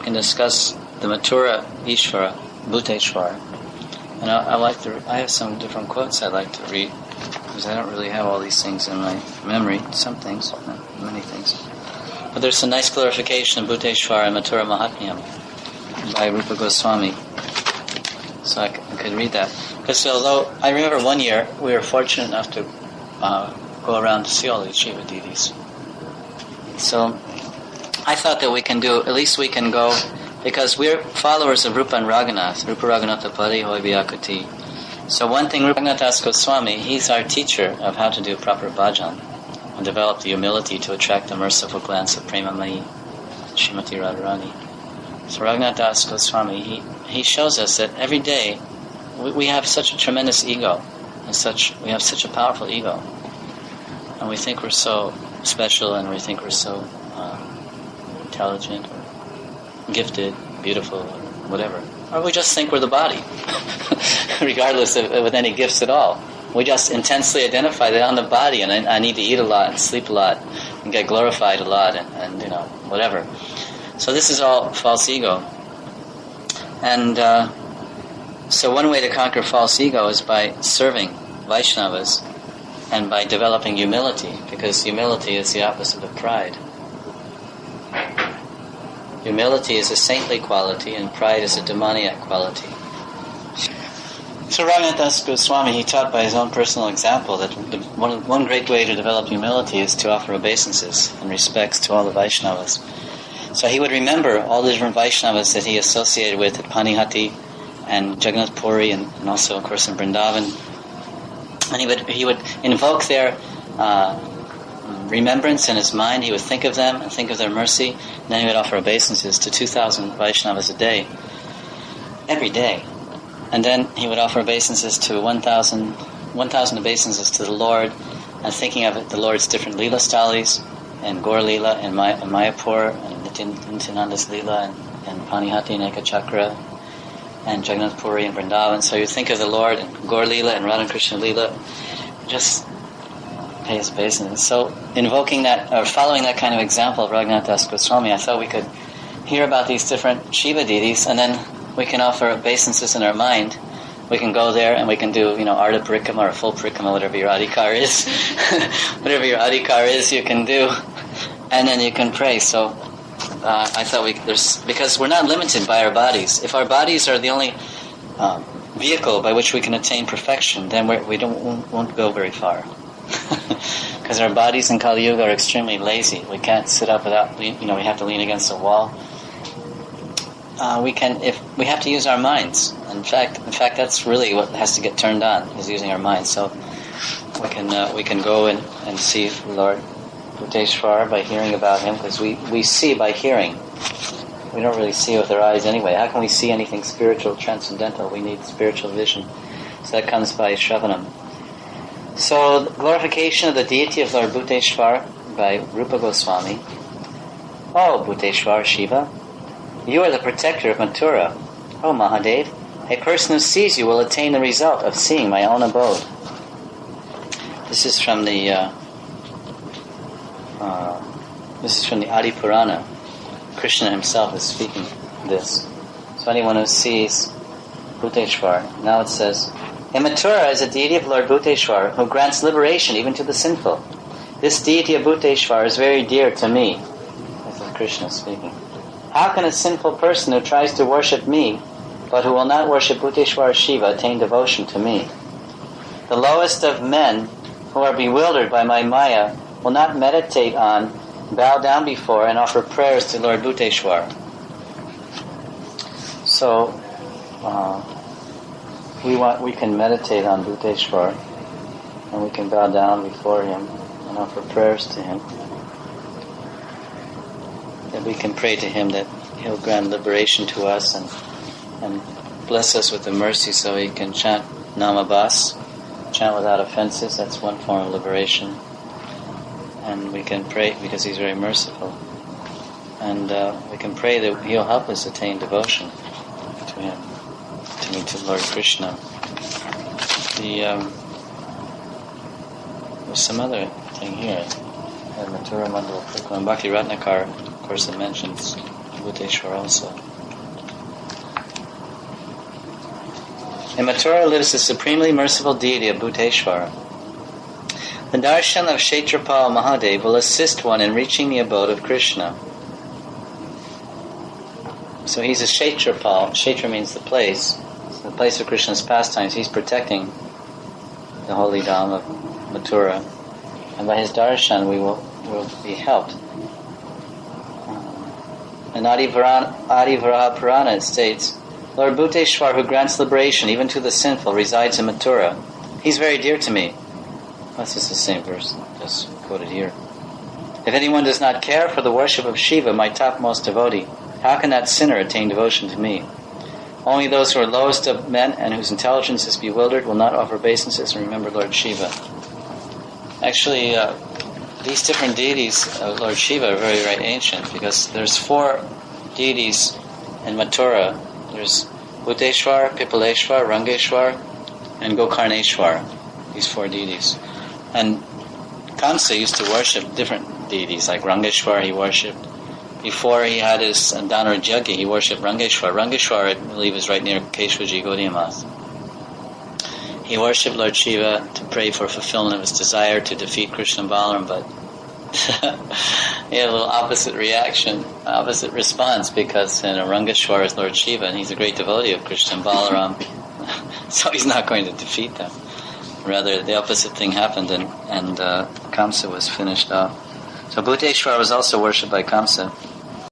can discuss the Mathura Ishvara, Bhuteshwar. And I have some different quotes I'd like to read, because I don't really have all these things in my memory. Some things, not many things. But there's a nice clarification of Bhuteshwar and Mathura Mahatmyam by Rupa Goswami. So I could read that. Because although I remember one year we were fortunate enough to go around to see all these Shiva deities. So I thought that we can go, because we're followers of Rupa and Raghunath, Rupa Raghunatha Pari Hoi Vyakuti. So one thing, Rupa Raghunath Das Goswami, he's our teacher of how to do proper bhajan and develop the humility to attract the merciful glance of Prema Mai, Srimati Radharani. So Raghunath Das Goswami, he shows us that every day we have such a tremendous ego, and we have such a powerful ego, and we think we're so special, and we think we're so intelligent, or gifted, beautiful, or whatever. Or we just think we're the body, regardless of with any gifts at all. We just intensely identify that I'm the body, and I need to eat a lot, and sleep a lot, and get glorified a lot, and whatever. So this is all false ego. And so one way to conquer false ego is by serving Vaishnavas and by developing humility, because humility is the opposite of pride. Humility is a saintly quality, and pride is a demoniac quality. So Raghunath Das Goswami, he taught by his own personal example that one great way to develop humility is to offer obeisances and respects to all the Vaishnavas. So he would remember all the different Vaishnavas that he associated with at Panihati and Jagannath Puri, and also, of course, in Vrindavan. And he would invoke their remembrance in his mind. He would think of them and think of their mercy. And then he would offer obeisances to 2,000 Vaishnavas a day, every day. And then he would offer obeisances to 1,000 obeisances to the Lord, and thinking of the Lord's different Lila stalis, and Gaur Lila, and Mayapur, and Nityananda's Lila, and Panihati and Ekachakra, and Jagannath Puri and Vrindavan. So you think of the Lord and Gaur Lila and Radha Krishna Lila, just pay his obeisances. So invoking that, or following that kind of example of Raghunath Das Goswami, I thought we could hear about these different Shiva deities, and then we can offer obeisances in our mind. We can go there and we can do, Arda Parikama or full Parikama, whatever your adhikar is. Whatever your adhikar is, you can do. And then you can pray. So I thought because we're not limited by our bodies. If our bodies are the only vehicle by which we can attain perfection, then we won't go very far. Because our bodies in Kali Yuga are extremely lazy. We can't sit up without, we have to lean against a wall. We have to use our minds. In fact, that's really what has to get turned on, is using our minds. So we can go and see Lord Bhuteshwar by hearing about him, because we see by hearing. We don't really see with our eyes anyway. How can we see anything spiritual, transcendental? We need spiritual vision. So that comes by Shravanam. So the glorification of the deity of Lord Bhuteshwar by Rupa Goswami. Oh, Bhuteshwar Shiva, you are the protector of Mathura. Oh, Mahadev, a person who sees you will attain the result of seeing my own abode. This is from the Adi Purana. Krishna himself is speaking this. So anyone who sees Bhuteshwar, now it says, in Mathura is a deity of Lord Bhuteshwar who grants liberation even to the sinful. This deity of Bhuteshwar is very dear to me. This is Krishna speaking. How can a sinful person who tries to worship me, but who will not worship Bhuteshwar Shiva, attain devotion to me? The lowest of men, who are bewildered by my Maya, will not meditate on, bow down before, and offer prayers to Lord Bhuteshwar. So, we can meditate on Bhuteshwar, and we can bow down before him and offer prayers to him. That we can pray to him that he'll grant liberation to us and bless us with the mercy so he can chant Namabhas, chant without offenses. That's one form of liberation. And we can pray because he's very merciful. And we can pray that he'll help us attain devotion to him, to Lord Krishna. There's some other thing here. Mathura Mandala Priklam. Bhakti Ratnakar, of course, it mentions Bhuteshwar also. In Mathura lives the supremely merciful deity of Bhuteshwar. The darshan of Kshetrapal Mahadev will assist one in reaching the abode of Krishna. So he's a Kshetrapal. Kshetra means the place. So the place of Krishna's pastimes. He's protecting the holy Dham of Mathura. And by his darshan we will be helped. In Adivaraha Purana it states, Lord Bhuteshwar, who grants liberation even to the sinful, resides in Mathura. He's very dear to me. This is the same verse just quoted here. If anyone does not care for the worship of Shiva, my topmost devotee, how can that sinner attain devotion to me? Only those who are lowest of men and whose intelligence is bewildered will not offer obeisances and remember Lord Shiva. Actually, these different deities of Lord Shiva are very, very ancient, because there's 4 deities in Mathura. There's Bhuteshwar, Pipaleshwar, Rangeshwar, and Gokarneshwar. These 4 deities. And Kamsa used to worship different deities, like Rangeshwar he worshipped. Before he had his Dhanarjagya, he worshipped Rangeshwar. Rangeshwar, I believe, is right near Keshwaji Gaudiamath. He worshipped Lord Shiva to pray for fulfillment of his desire to defeat Krishna and Balaram, but he had a little opposite reaction, opposite response, because Rangeshwar is Lord Shiva, and he's a great devotee of Krishna and Balaram, so he's not going to defeat them. Rather, the opposite thing happened, and Kamsa was finished off. So Bhuteshwar was also worshipped by Kamsa.